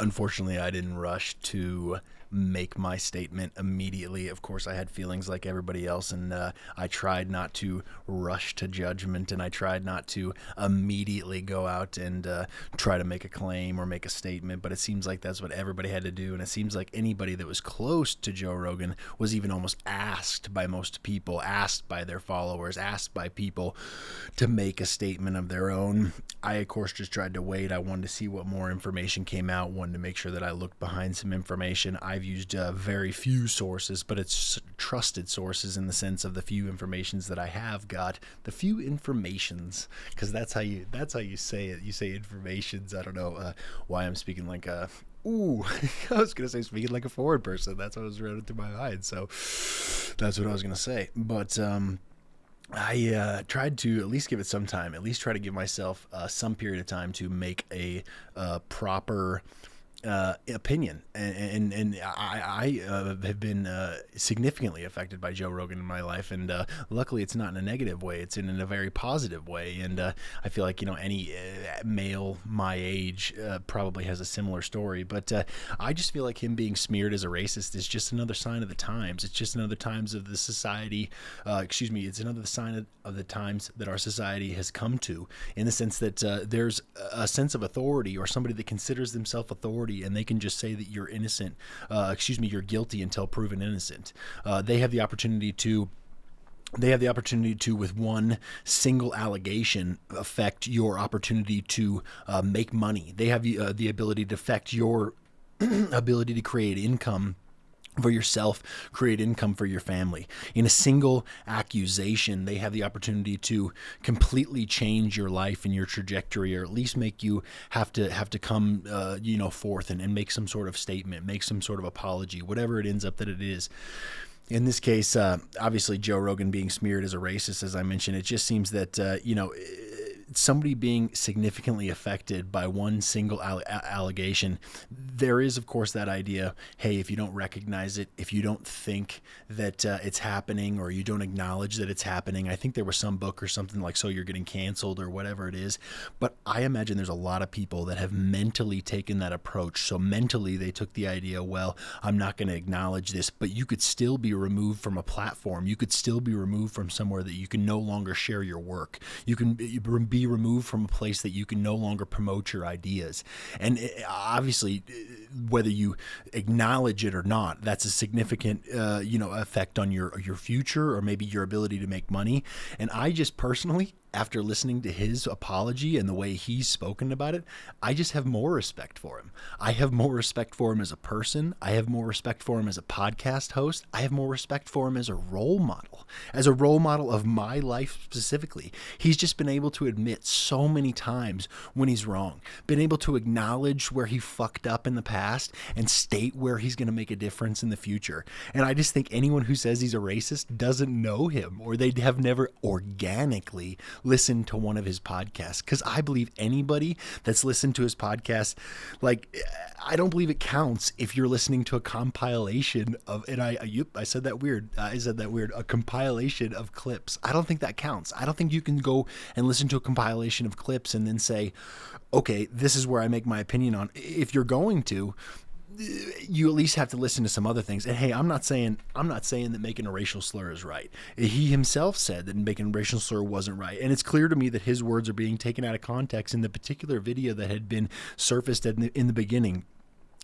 Unfortunately, I didn't rush to make my statement immediately. Of course, I had feelings like everybody else, and I tried not to rush to judgment, and I tried not to immediately go out and try to make a claim or make a statement. But it seems like that's what everybody had to do, and it seems like anybody that was close to Joe Rogan was even almost asked by most people, asked by their followers, asked by people to make a statement of their own. I, of course, just tried to wait. I wanted to see what more information came out, wanted to make sure that I looked behind some information. I've used very few sources, but it's trusted sources in the sense of the few informations that I have got. The few informations, because that's how you say it. You say informations. I don't know why I'm speaking like a. Ooh, I was going to say speaking like a forward person. That's what was running through my mind. So that's what I was going to say. But I tried to at least give it some time, at least try to give myself some period of time to make a proper opinion. And I have been significantly affected by Joe Rogan in my life, and luckily it's not in a negative way. It's in a very positive way, and I feel like, any male my age probably has a similar story, but I just feel like him being smeared as a racist is just another sign of the times. It's just another times of the society, it's another sign of the times that our society has come to, in the sense that there's a sense of authority, or somebody that considers themselves authority, and they can just say that you're innocent, you're guilty until proven innocent. They have the opportunity to, with one single allegation, affect your opportunity to make money. They have the ability to affect your ability to create income for yourself, create income for your family. In a single accusation, they have the opportunity to completely change your life and your trajectory, or at least make you have to come, forth and make some sort of statement, make some sort of apology, whatever it ends up that it is. In this case, obviously Joe Rogan being smeared as a racist, as I mentioned, it just seems that, somebody being significantly affected by one single allegation, there is, of course, that idea, hey, if you don't recognize it, if you don't think that it's happening, or you don't acknowledge that it's happening, I think there was some book or something like, so you're getting canceled or whatever it is. But I imagine there's a lot of people that have mentally taken that approach. So mentally they took the idea, well, I'm not going to acknowledge this, but you could still be removed from a platform. You could still be removed from somewhere that you can no longer share your work. You can be removed from a place that you can no longer promote your ideas. And obviously, whether you acknowledge it or not, that's a significant, effect on your future, or maybe your ability to make money. And I just personally, after listening to his apology and the way he's spoken about it, I just have more respect for him. I have more respect for him as a person. I have more respect for him as a podcast host. I have more respect for him as a role model of my life specifically. He's just been able to admit so many times when he's wrong, been able to acknowledge where he fucked up in the past and state where he's going to make a difference in the future. And I just think anyone who says he's a racist doesn't know him, or they have never organically listen to one of his podcasts. Because I believe anybody that's listened to his podcast, I don't believe it counts if you're listening to a compilation of, and I said that weird, a compilation of clips. I don't think that counts. I don't think you can go and listen to a compilation of clips and then say, okay, this is where I make my opinion on. If you're going to, you at least have to listen to some other things. And hey, I'm not saying that making a racial slur is right. He himself said that making a racial slur wasn't right. And it's clear to me that his words are being taken out of context in the particular video that had been surfaced in the beginning.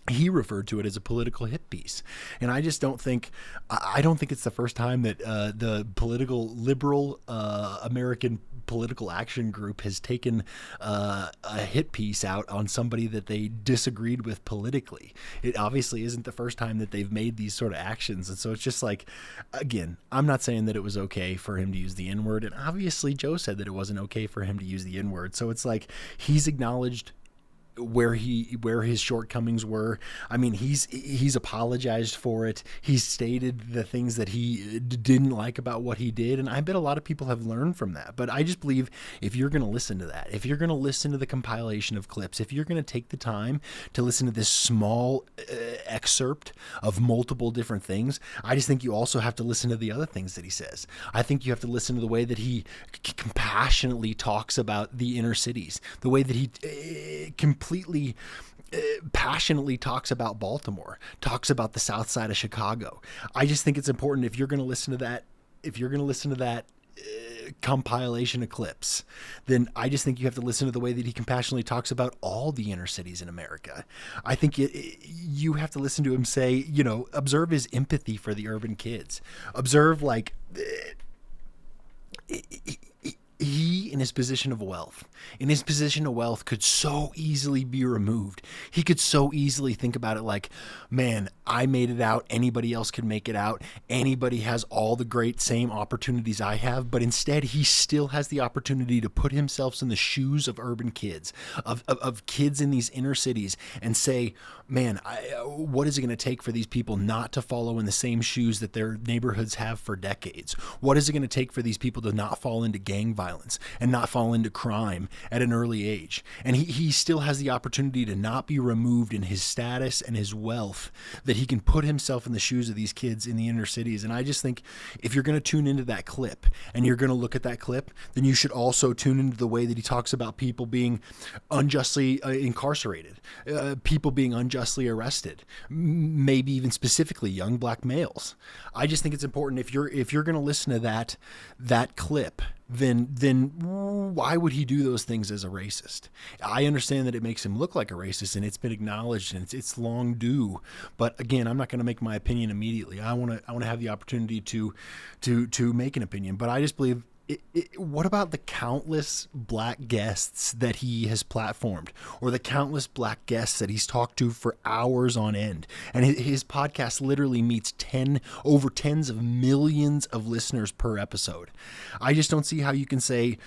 He referred to it as a political hit piece. And I just don't think it's the first time that the liberal American political action group has taken a hit piece out on somebody that they disagreed with politically. It obviously isn't the first time that they've made these sort of actions. And so it's just like, again, I'm not saying that it was okay for him to use the N-word. And obviously Joe said that it wasn't okay for him to use the N-word. So it's like he's acknowledged where his shortcomings were. I mean, he's apologized for it. He's stated the things that he didn't like about what he did, and I bet a lot of people have learned from that. But I just believe if you're going to listen to that, if you're going to listen to the compilation of clips, if you're going to take the time to listen to this small excerpt of multiple different things, I just think you also have to listen to the other things that he says. I think you have to listen to the way that he compassionately talks about the inner cities, the way that he completely passionately talks about Baltimore, talks about the South Side of Chicago. I just think it's important if you're going to listen to that, compilation of clips, then I just think you have to listen to the way that he compassionately talks about all the inner cities in America. I think you have to listen to him say, observe his empathy for the urban kids. Observe he in his position of wealth could so easily be removed. He could so easily think about it like, man, I made it out. Anybody else could make it out. Anybody has all the great same opportunities I have. But instead, he still has the opportunity to put himself in the shoes of urban kids, of kids in these inner cities, and say, man, what is it going to take for these people not to follow in the same shoes that their neighborhoods have for decades? What is it going to take for these people to not fall into gang violence and not fall into crime at an early age? And he still has the opportunity to not be removed in his status and his wealth, that he can put himself in the shoes of these kids in the inner cities. And I just think if you're going to tune into that clip and you're going to look at that clip, then you should also tune into the way that he talks about people being unjustly incarcerated, people being unjustly arrested, maybe even specifically young black males. I just think it's important if you're going to listen to that clip, then why would he do those things as a racist? I understand that it makes him look like a racist, and it's been acknowledged, and it's long due. But again, I'm not going to make my opinion immediately. I want to have the opportunity to make an opinion. But I just believe. What about the countless black guests that he has platformed, or the countless black guests that he's talked to for hours on end? And his podcast literally meets over tens of millions of listeners per episode. I just don't see how you can say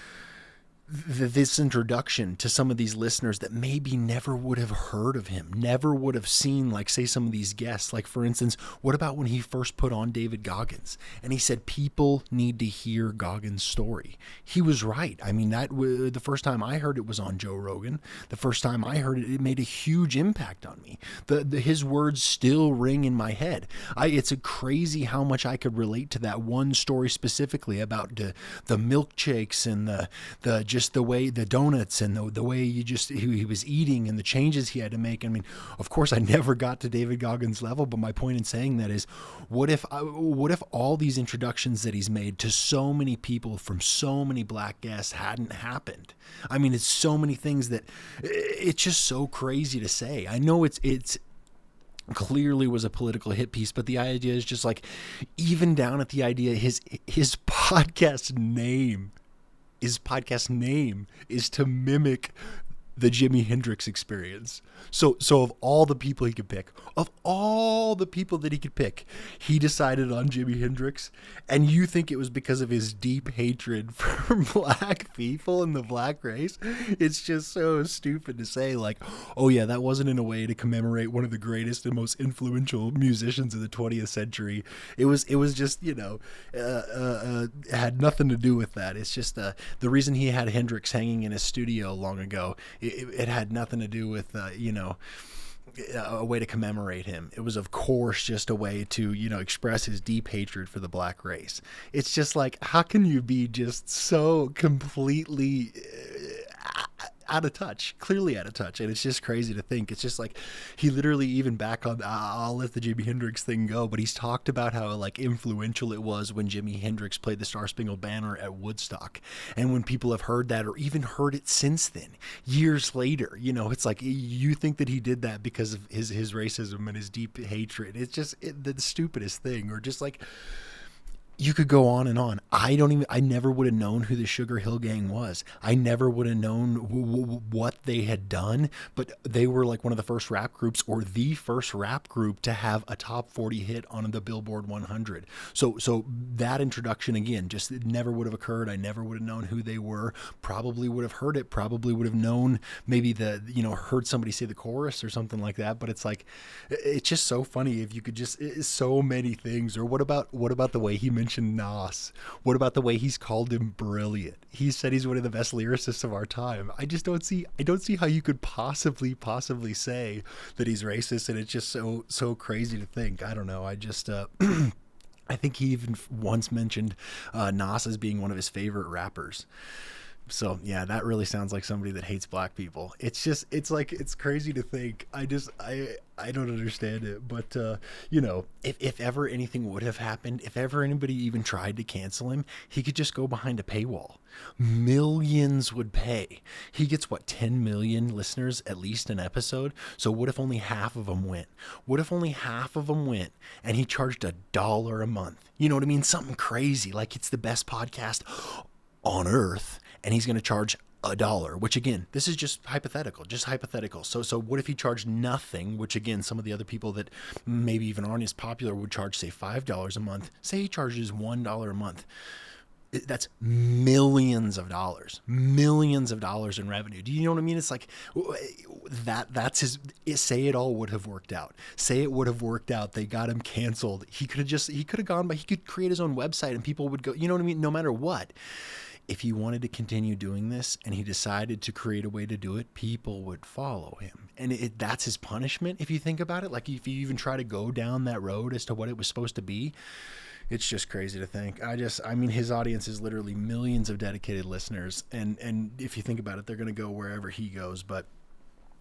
this introduction to some of these listeners that maybe never would have heard of him, never would have seen, like, say, some of these guests. Like, for instance, what about when he first put on David Goggins and he said people need to hear Goggins' story? He was right. I mean, the first time I heard it was on Joe Rogan. The first time I heard it, it made a huge impact on me. His words still ring in my head. It's crazy how much I could relate to that one story specifically about the milkshakes and just the way the donuts and the way he was eating and the changes he had to make. I mean, of course, I never got to David Goggins' level, but my point in saying that is, what if all these introductions that he's made to so many people from so many black guests hadn't happened? I mean, it's so many things that it's just so crazy to say. I know it's clearly was a political hit piece, but the idea is just like, even down at the idea, his podcast name is to mimic the Jimi Hendrix Experience. So of all the people he could pick, he decided on Jimi Hendrix. And you think it was because of his deep hatred for black people and the black race? It's just so stupid to say, like, oh yeah, that wasn't in a way to commemorate one of the greatest and most influential musicians of the 20th century. It was just, had nothing to do with that. It's just the reason he had Hendrix hanging in his studio long ago. It had nothing to do with, a way to commemorate him. It was, of course, just a way to, express his deep hatred for the black race. It's just like, how can you be just so completely out of touch, clearly out of touch? And it's just crazy to think. It's just like, he literally, even back on, I'll let the Jimi Hendrix thing go, but he's talked about how, like, influential it was when Jimi Hendrix played the Star Spangled Banner at Woodstock. And when people have heard that, or even heard it since then, years later, it's like, you think that he did that because of his racism and his deep hatred. It's just the stupidest thing. Or just like, you could go on and on. I never would have known who the Sugar Hill Gang was. I never would have known what they had done, but they were like one of the first rap groups, or the first rap group to have a top 40 hit on the Billboard 100. So that introduction, again, just it never would have occurred. I never would have known who they were. Probably would have heard it. Probably would have known maybe heard somebody say the chorus or something like that. But it's like, it's just so funny if you could just, so many things. Or what about the way he mentioned Nas? What about the way he's called him brilliant? He said he's one of the best lyricists of our time. I don't see how you could possibly say that he's racist, and it's just so crazy to think. I don't know. I just I think he even once mentioned Nas as being one of his favorite rappers. So yeah, that really sounds like somebody that hates black people. It's just, it's like, it's crazy to think. I don't understand it. But if ever anything would have happened, if ever anybody even tried to cancel him, he could just go behind a paywall. Millions would pay. He gets what, 10 million listeners at least an episode. So what if only half of them went? What if only half of them went and he charged $1 a month? You know what I mean? Something crazy, like it's the best podcast on earth, and he's going to charge $1, which again, this is just hypothetical. So what if he charged nothing, which again, some of the other people that maybe even aren't as popular would charge, say, $5 a month. Say he charges $1 a month. That's millions of dollars in revenue. Do you know what I mean? It's like that's his, say it all would have worked out. Say it would have worked out. They got him canceled. He could have gone, but he could create his own website and people would go, you know what I mean? No matter what. If he wanted to continue doing this and he decided to create a way to do it, people would follow him. And that's his punishment, if you think about it. Like, if you even try to go down that road as to what it was supposed to be, it's just crazy to think. I mean, his audience is literally millions of dedicated listeners. And if you think about it, they're going to go wherever he goes. But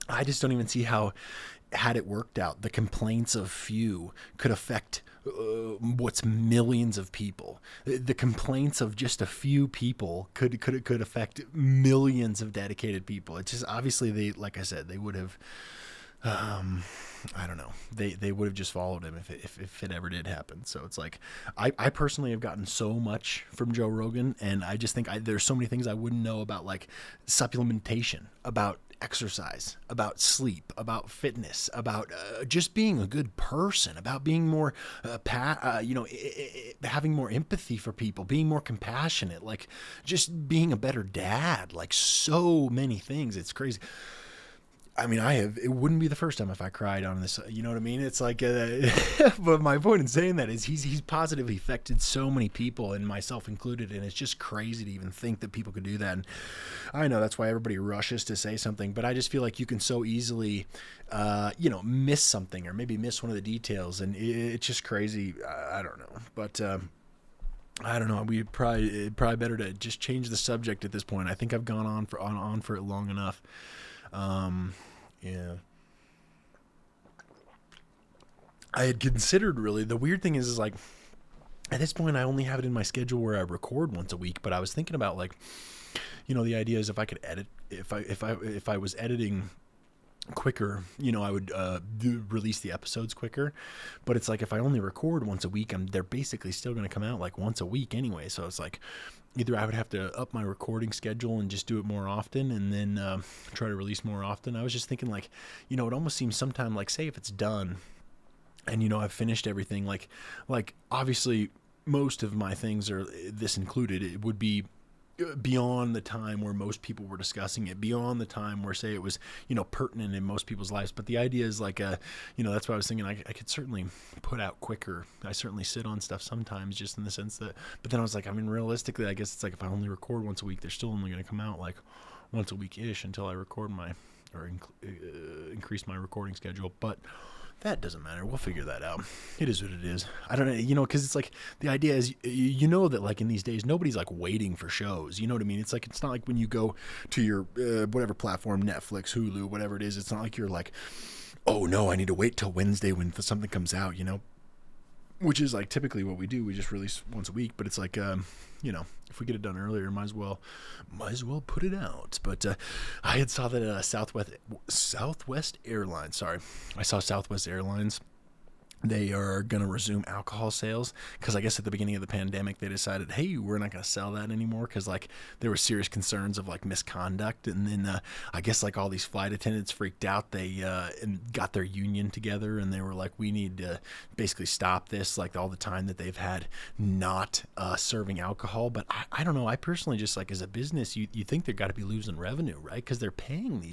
I just don't even see how, had it worked out, the complaints of few could affect what's millions of people. The complaints of just a few people could affect millions of dedicated people. It's just, obviously, they, like I said, they would have, I don't know, they would have just followed him if it ever did happen. So it's like, I personally have gotten so much from Joe Rogan, and I just think there's so many things I wouldn't know about, like supplementation, about exercise, about sleep, about fitness, about just being a good person, about being more having more empathy for people, being more compassionate, like just being a better dad, like so many things. It's crazy. I mean, it wouldn't be the first time if I cried on this, you know what I mean? It's like, but my point in saying that is he's positively affected so many people, and myself included, and it's just crazy to even think that people could do that. And I know that's why everybody rushes to say something, but I just feel like you can so easily, miss something or maybe miss one of the details, and it's just crazy. I don't know, but, I don't know. We probably better to just change the subject at this point. I think I've gone on for it long enough. Yeah. I had considered, really, the weird thing is like, at this point I only have it in my schedule where I record once a week, but I was thinking about, like, the idea is if I could edit, if I was editing quicker, I would release the episodes quicker. But it's like, if I only record once a week, they're basically still going to come out like once a week anyway. So it's like, either I would have to up my recording schedule and just do it more often, and then try to release more often. I was just thinking, like, it almost seems sometime, like, say if it's done and I've finished everything, like obviously most of my things are, this included, it would be beyond the time where most people were discussing it, beyond the time where, say, it was, pertinent in most people's lives. But the idea is like, that's what I was thinking. I could certainly put out quicker. I certainly sit on stuff sometimes, just in the sense that, but then I was like, I mean, realistically, I guess it's like, if I only record once a week, they're still only going to come out like once a week-ish until I record increase my recording schedule. But that doesn't matter. We'll figure that out. It is what it is. I don't know, because it's like, the idea is, that, like, in these days, nobody's like waiting for shows. You know what I mean? It's like, it's not like when you go to your whatever platform, Netflix, Hulu, whatever it is. It's not like you're like, oh no, I need to wait till Wednesday when something comes out, which is like typically what we do. We just release once a week, but it's like, if we get it done earlier, might as well put it out. But I had saw that Southwest Airlines. Sorry, I saw Southwest Airlines. They are going to resume alcohol sales, because I guess at the beginning of the pandemic they decided, hey, we're not going to sell that anymore, because like there were serious concerns of like misconduct. And then I guess like all these flight attendants freaked out. They and got their union together, and they were like, we need to basically stop this, like all the time that they've had not serving alcohol. But I don't know. I personally just, like, as a business, you think they've got to be losing revenue, right? Because they're paying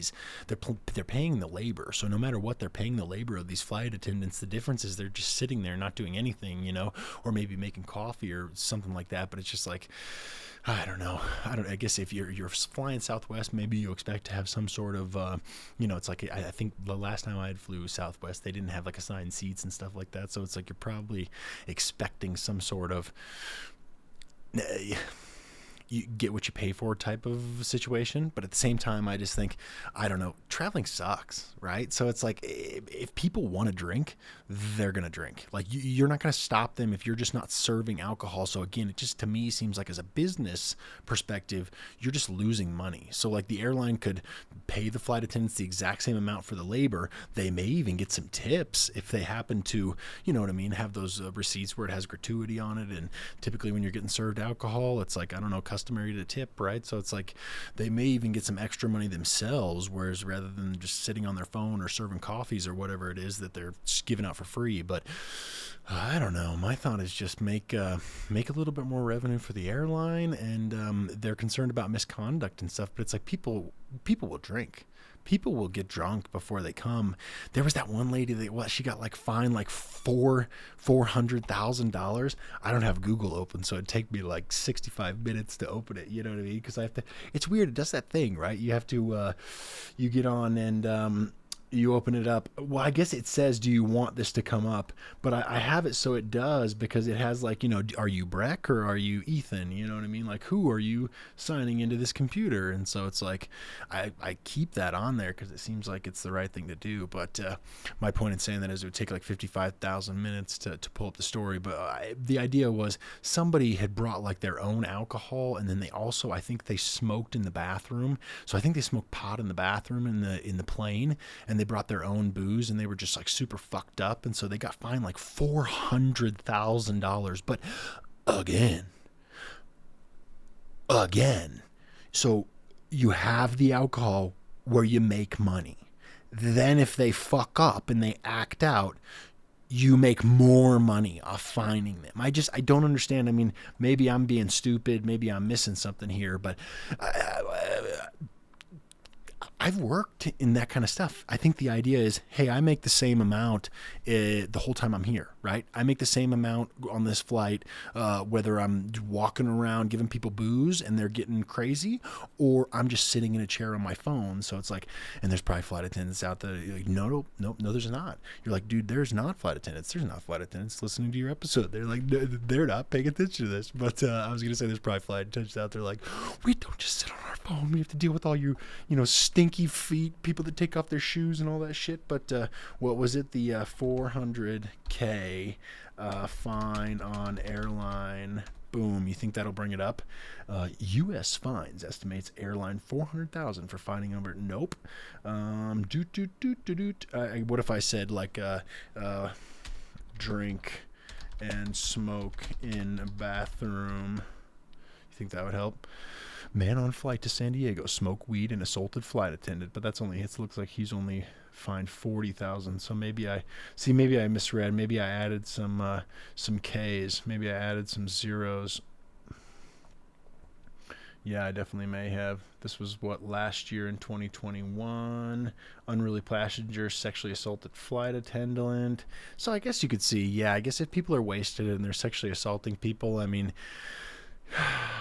they're paying the labor. So no matter what, they're paying the labor of these flight attendants. The difference is they're just sitting there not doing anything, or maybe making coffee or something like that. But it's just like, I don't know. I guess if you're flying Southwest, maybe you expect to have some sort of, it's like, I think the last time I had flew Southwest, they didn't have like assigned seats and stuff like that. So it's like, you're probably expecting some sort of, you get what you pay for type of situation. But at the same time, I just think, I don't know, traveling sucks, right? So it's like, if people want to drink, they're going to drink. Like, you're not going to stop them if you're just not serving alcohol. So again, it just to me seems like as a business perspective, you're just losing money. So like the airline could pay the flight attendants the exact same amount for the labor. They may even get some tips if they happen to, you know what I mean, have those receipts where it has gratuity on it. And typically when you're getting served alcohol, it's like, I don't know, customary to tip, right? So it's like they may even get some extra money themselves, whereas rather than just sitting on their phone or serving coffees or whatever it is that they're giving out for free. But I don't know. My thought is just make a little bit more revenue for the airline, and they're concerned about misconduct and stuff. But it's like people will drink. People will get drunk before they come. There was that one lady that she got like fined like $400,000. I don't have Google open, so it'd take me like 65 minutes to open it. You know what I mean? Because I have to. It's weird. It does that thing, right? You have to. You get on and. You open it up. Well, I guess it says, do you want this to come up? But I have it so it does, because it has like, you know, are you Breck or are you Ethan? You know what I mean? Like, who are you signing into this computer? And so it's like, I keep that on there because it seems like it's the right thing to do. But my point in saying that is it would take like 55,000 minutes to pull up the story. But the idea was somebody had brought like their own alcohol, and then they also, I think they smoked in the bathroom. So I think they smoked pot in the bathroom in the plane, and they brought their own booze, and they were just like super fucked up, and so they got fined like $400,000. But again, so you have the alcohol where you make money. Then if they fuck up and they act out, you make more money off fining them. I don't understand. I mean, maybe I'm being stupid, maybe I'm missing something here, but I've worked in that kind of stuff. I think the idea is, hey, I make the same amount the whole time I'm here, right? I make the same amount on this flight, whether I'm walking around giving people booze and they're getting crazy, or I'm just sitting in a chair on my phone. So it's like, and there's probably flight attendants out there. You're like, no, there's not. You're like, dude, there's not flight attendants. There's not flight attendants listening to your episode. They're like, they're not paying attention to this. But I was going to say there's probably flight attendants out there like, we don't just sit on our phone. We have to deal with all you stinky feet, people that take off their shoes and all that shit. But what was it? The $400K fine on airline. Boom. You think that'll bring it up? U.S. fines estimates airline $400,000 for fining over. Nope. What if I said like drink and smoke in a bathroom? You think that would help? Man on flight to San Diego, smoked weed and assaulted flight attendant. But that's only, it looks like he's only fined $40,000. So maybe I misread. Maybe I added some K's. Maybe I added some zeros. Yeah, I definitely may have. This was last year in 2021. Unruly passenger sexually assaulted flight attendant. So I guess you could see, yeah, I guess if people are wasted and they're sexually assaulting people, I mean,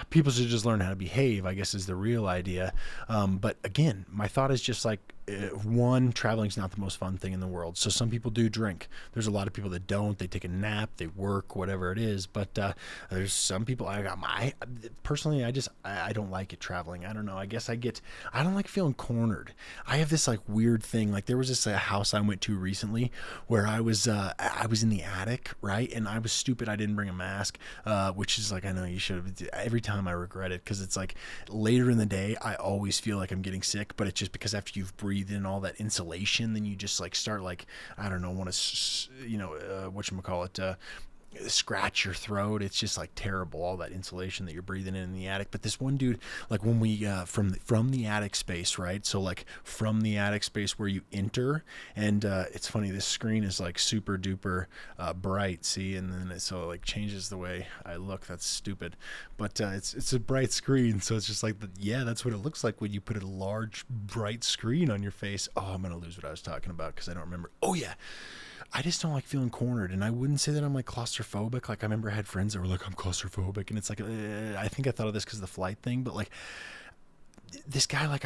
people should just learn how to behave, I guess, is the real idea. But again, my thought is just like, one, traveling's not the most fun thing in the world. So some people do drink. There's a lot of people that don't. They take a nap, they work, whatever it is. But there's some people, personally, I don't like it traveling. I don't know. I guess I don't like feeling cornered. I have this like weird thing. Like there was this house I went to recently where I was in the attic, right? And I was stupid. I didn't bring a mask, which is like, I know you should have. Every time I regret it, because it's like later in the day, I always feel like I'm getting sick, but it's just because after you've breathed in all that insulation, then you just like start like, I don't know, want to whatchamacallit, scratch your throat. It's just like terrible, all that insulation that you're breathing in the attic. But this one dude, like when we from the attic space, right? So like from the attic space where you enter, and it's funny, this screen is like super duper bright, see, and then so it like changes the way I look. That's stupid, but it's a bright screen, so it's just like that's what it looks like when you put a large bright screen on your face. Oh, I'm gonna lose what I was talking about because I don't remember. Oh yeah, I just don't like feeling cornered, and I wouldn't say that I'm like claustrophobic. Like I remember I had friends that were like, I'm claustrophobic, and it's like, I think I thought of this because of the flight thing, but like this guy, like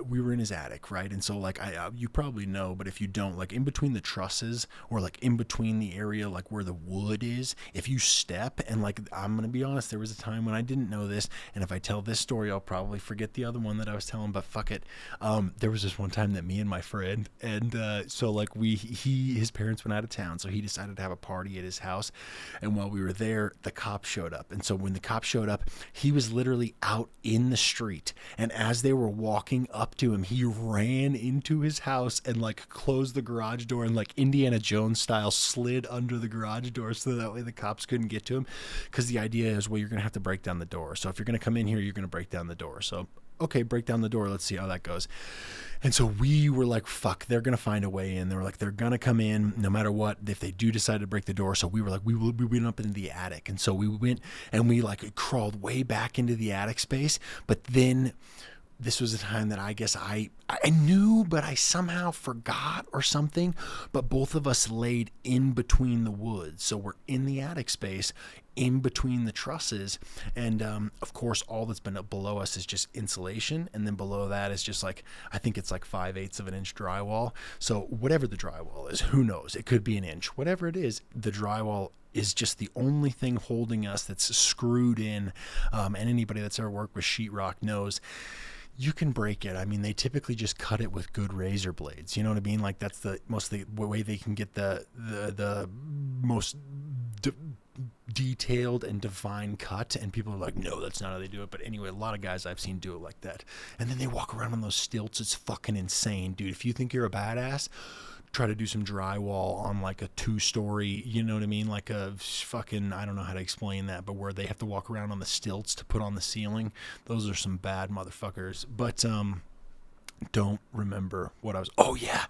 we were in his attic, right? And so like you probably know, but if you don't, like in between the trusses or like in between the area, like where the wood is, if you step and like, I'm going to be honest, there was a time when I didn't know this. And if I tell this story, I'll probably forget the other one that I was telling, but fuck it. There was this one time that me and my friend, and so like his parents went out of town. So he decided to have a party at his house. And while we were there, the cops showed up. And so when the cops showed up, he was literally out in the street. And as they were walking up to him, he ran into his house and like closed the garage door and like Indiana Jones style slid under the garage door so that way the cops couldn't get to him. Because the idea is, well, you're going to have to break down the door. So if you're going to come in here, you're going to break down the door. So, okay, break down the door. Let's see how that goes. And so we were like, fuck, they're going to find a way in. They were like, they're going to come in no matter what, if they do decide to break the door. So we were like, we went up into the attic. And so we went and we like crawled way back into the attic space. But then this was a time that I guess I knew, but I somehow forgot or something. But both of us laid in between the woods. So we're in the attic space, in between the trusses. And of course, all that's been up below us is just insulation. And then below that is just like, I think it's like 5/8 of an inch drywall. So whatever the drywall is, who knows? It could be an inch. Whatever it is, the drywall is just the only thing holding us that's screwed in. And anybody that's ever worked with sheetrock knows you can break it. I mean, they typically just cut it with good razor blades. You know what I mean? Like that's the way they can get the most detailed and divine cut. And people are like, no, that's not how they do it. But anyway, a lot of guys I've seen do it like that. And then they walk around on those stilts. It's fucking insane, dude. If you think you're a badass, try to do some drywall on like a 2-story, you know what I mean? Like a fucking, I don't know how to explain that, but where they have to walk around on the stilts to put on the ceiling. Those are some bad motherfuckers. But don't remember what I was. Oh yeah.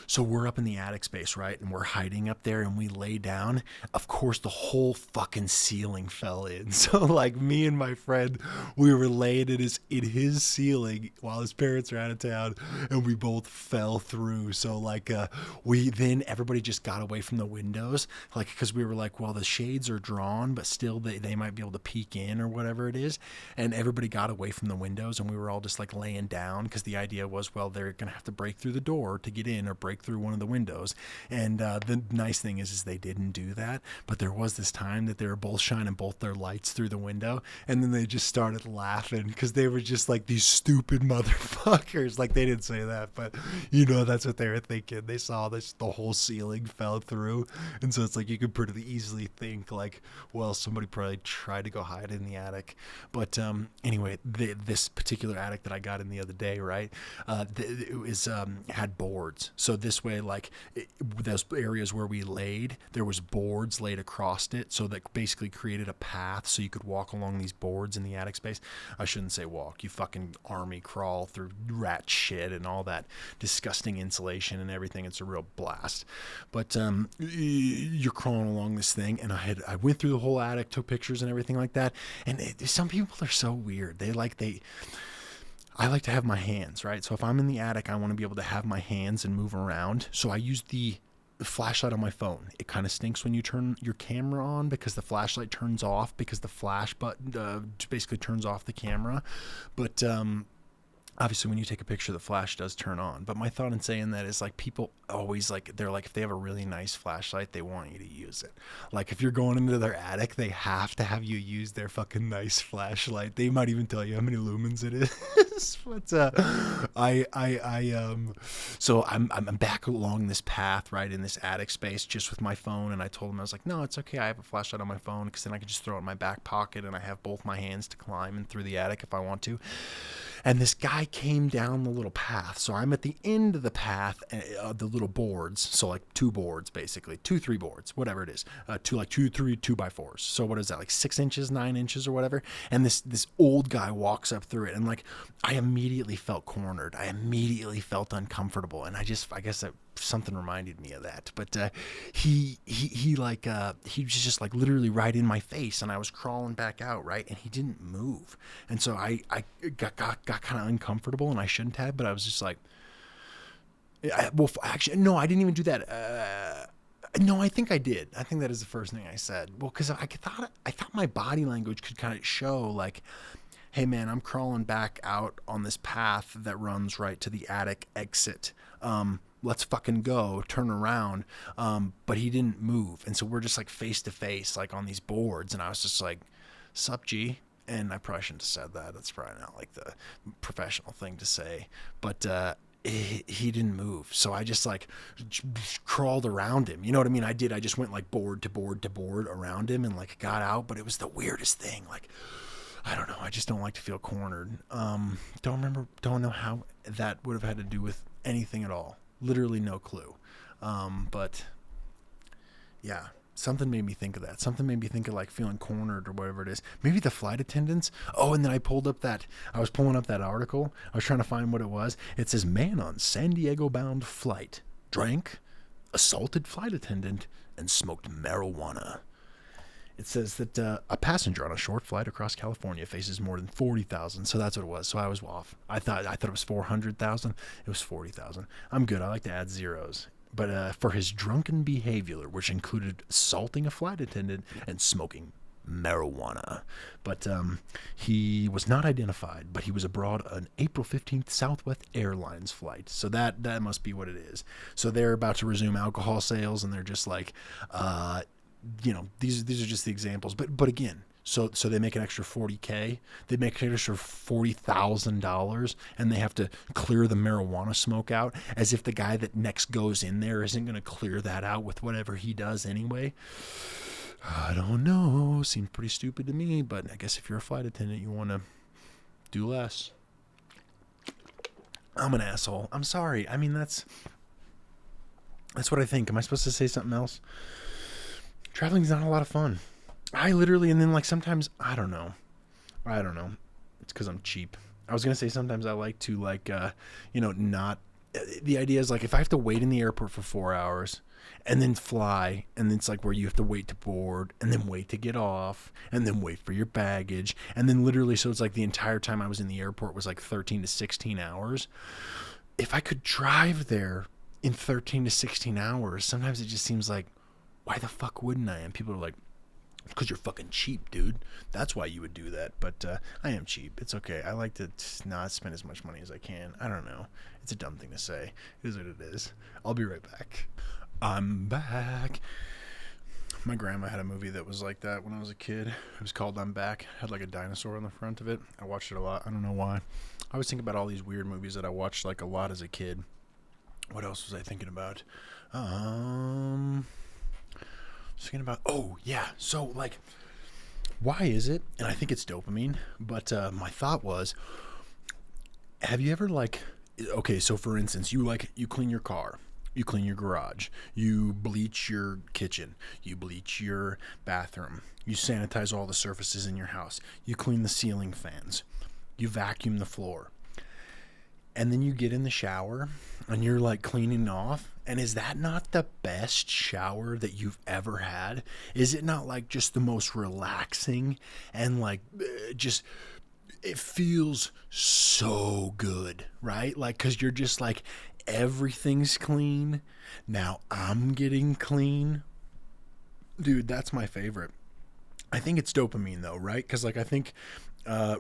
So we're up in the attic space, right? And we're hiding up there and we lay down. Of course, the whole fucking ceiling fell in. So like me and my friend, we were laying in his ceiling while his parents are out of town and we both fell through. So like everybody just got away from the windows. Like, cause we were like, well, the shades are drawn, but still they might be able to peek in or whatever it is. And everybody got away from the windows and we were all just like laying down. Cause the idea was, well, they're going to have to break through the door to get in or break through one of the windows. And the nice thing is they didn't do that. But there was this time that they were both shining both their lights through the window. And then they just started laughing because they were just like these stupid motherfuckers. Like they didn't say that, but you know, that's what they were thinking. They saw this, the whole ceiling fell through. And so it's like you could pretty easily think like, well, somebody probably tried to go hide in the attic. But anyway, this particular attic that I got in the other day, right? It was had boards. So this way, like those areas where we laid, there was boards laid across it, so that basically created a path so you could walk along these boards in the attic space. I shouldn't say walk. You fucking army crawl through rat shit and all that disgusting insulation and everything. It's a real blast. But you're crawling along this thing, and I went through the whole attic, took pictures and everything like that. And some people are so weird. I like to have my hands, right? So if I'm in the attic, I want to be able to have my hands and move around. So I use the flashlight on my phone. It kind of stinks when you turn your camera on because the flashlight turns off because the flash button basically turns off the camera. But obviously when you take a picture, the flash does turn on. But my thought in saying that is like people always like, they're like, if they have a really nice flashlight, they want you to use it. Like if you're going into their attic, they have to have you use their fucking nice flashlight. They might even tell you how many lumens it is. But so I'm back along this path, right, in this attic space just with my phone. And I told him, I was like, no, it's okay. I have a flashlight on my phone because then I can just throw it in my back pocket and I have both my hands to climb and through the attic if I want to. And this guy came down the little path. So I'm at the end of the path, the little boards. So like 2 boards, basically 2-3 boards, whatever it is, 2-3 2x4s. So what is that? Like 6 inches, 9 inches or whatever. And this old guy walks up through it. And like, I immediately felt cornered. I immediately felt uncomfortable. And I guess something reminded me of that. But he was just like literally right in my face, and I was crawling back out, right, and he didn't move. And so I got kind of uncomfortable, and I shouldn't have, but I was just like, actually no, I didn't even do that. No, I think I did. I think that is the first thing I said. Well, because I thought my body language could kind of show like, hey man, I'm crawling back out on this path that runs right to the attic exit. Let's fucking go, turn around. But he didn't move. And so we're just like face to face, like on these boards. And I was just like, sup, G? And I probably shouldn't have said that. That's probably not like the professional thing to say. But he didn't move. So I just like crawled around him. You know what I mean? I just went like board to board to board around him and like got out. But it was the weirdest thing. Like, I don't know. I just don't like to feel cornered. Don't know how that would have had to do with anything at all. Literally no clue. But yeah. Something made me think of that. Something made me think of like feeling cornered or whatever it is. Maybe the flight attendants. Oh, and then I was pulling up that article. I was trying to find what it was. It says, man on San Diego bound flight drank, assaulted flight attendant, and smoked marijuana. It says that a passenger on a short flight across California faces more than 40,000. So that's what it was. So I was off. I thought it was 400,000. It was 40,000. I'm good. I like to add zeros. But for his drunken behavior, which included assaulting a flight attendant and smoking marijuana. But he was not identified, but he was aboard an April 15th Southwest Airlines flight. So that must be what it is. So they're about to resume alcohol sales, and they're just like, these are just the examples. But again, so they make an extra $40K. They make an extra $40,000, and they have to clear the marijuana smoke out, as if the guy that next goes in there isn't going to clear that out with whatever he does anyway. I don't know. Seems pretty stupid to me, but I guess if you're a flight attendant, you want to do less. I'm an asshole. I'm sorry. I mean, that's what I think. Am I supposed to say something else? Traveling's not a lot of fun. And then like sometimes, I don't know. It's because I'm cheap. I was going to say sometimes I like to like, not, the idea is like if I have to wait in the airport for 4 hours and then fly, and then it's like where you have to wait to board and then wait to get off and then wait for your baggage. And then literally, so it's like the entire time I was in the airport was like 13 to 16 hours. If I could drive there in 13 to 16 hours, sometimes it just seems like, why the fuck wouldn't I? And people are like, because you're fucking cheap, dude. That's why you would do that. But I am cheap. It's okay. I like to not spend as much money as I can. I don't know. It's a dumb thing to say. It is what it is. I'll be right back. I'm back. My grandma had a movie that was like that when I was a kid. It was called I'm Back. It had like a dinosaur on the front of it. I watched it a lot. I don't know why. I always think about all these weird movies that I watched like a lot as a kid. What else was I thinking about? Thinking about, so like, why is it, and I think it's dopamine, but my thought was, have you ever like, okay, so for instance, you clean your car, you clean your garage, you bleach your kitchen, you bleach your bathroom, you sanitize all the surfaces in your house, you clean the ceiling fans, you vacuum the floor, and then you get in the shower and you're like cleaning off. And is that not the best shower that you've ever had? Is it not like just the most relaxing and like just, it feels so good, right? Like, cause you're just like, everything's clean. Now I'm getting clean. Dude, that's my favorite. I think it's dopamine though, right? Cause like, I think,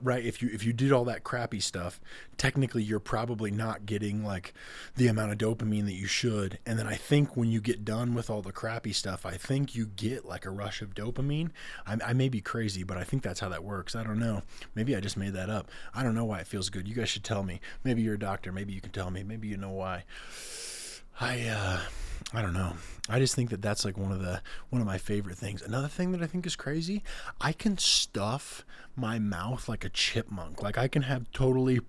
right, if you did all that crappy stuff, technically you're probably not getting like the amount of dopamine that you should. And then I think when you get done with all the crappy stuff, I think you get like a rush of dopamine. I may be crazy, but I think that's how that works. I don't know. Maybe I just made that up. I don't know why it feels good. You guys should tell me. Maybe you're a doctor. Maybe you can tell me. Maybe you know why. I don't know. I just think that that's like one of my favorite things. Another thing that I think is crazy, I can stuff my mouth like a chipmunk. Like I can have totally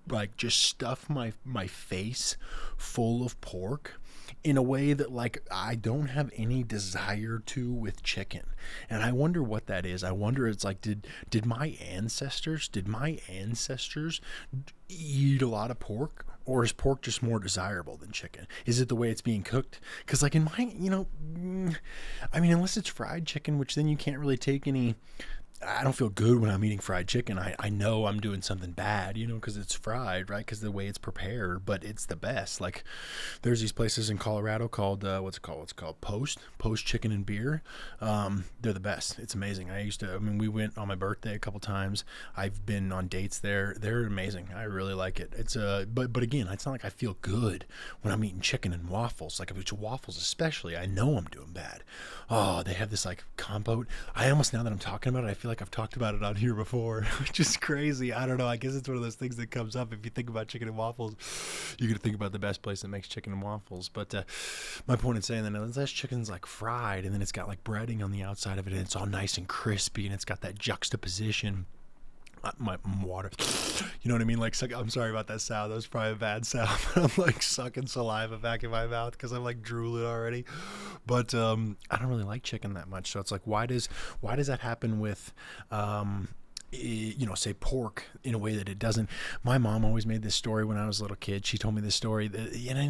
like just stuff my face full of pork in a way that like I don't have any desire to with chicken. And I wonder what that is. I wonder, it's like, did my ancestors eat a lot of pork, or is pork just more desirable than chicken? Is it the way it's being cooked? Because like in my, I mean, unless it's fried chicken, which then you can't really take any I don't feel good when I'm eating fried chicken. I know I'm doing something bad, you know, because it's fried, right? Because the way it's prepared, but it's the best. Like, there's these places in Colorado called what's it called? What's it called? Post Chicken and Beer. They're the best. It's amazing. I mean, we went on my birthday a couple times. I've been on dates there. They're amazing. I really like it. It's but again, it's not like I feel good when I'm eating chicken and waffles. Like if it's waffles, especially, I know I'm doing bad. Oh, they have this like compote. I almost, now that I'm talking about it, I feel like I've talked about it on here before, which is crazy. I don't know. I guess it's one of those things that comes up. If you think about chicken and waffles, you're gonna think about the best place that makes chicken and waffles. But my point in saying that, that chicken's like fried, and then it's got like breading on the outside of it, and it's all nice and crispy, and it's got that juxtaposition. My water, you know what I mean? Like, I'm sorry about that sound. That was probably a bad sound. I'm like sucking saliva back in my mouth because I'm like drooling already. But I don't really like chicken that much. So it's like, why does that happen with you know, say pork in a way that it doesn't? My mom always made this story when I was a little kid. She told me this story that, you know,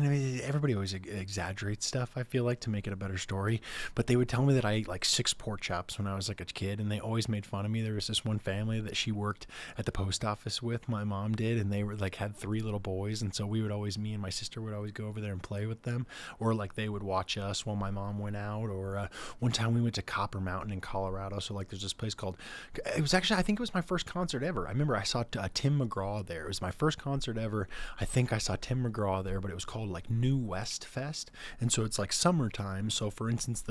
everybody always exaggerates stuff, I feel like, to make it a better story. But they would tell me that I ate like 6 pork chops when I was like a kid, and they always made fun of me. There was this one family that she worked at the post office with, my mom did, and they were like had 3 little boys, and so we would always, me and my sister would always go over there and play with them, or like they would watch us while my mom went out. Or one time we went to Copper Mountain in Colorado. So like there's this place called, it was actually, I think it was my first concert ever. I remember I saw Tim McGraw there. It was my first concert ever. I think I saw Tim McGraw there, but it was called like New West Fest. And so it's like summertime. So for instance,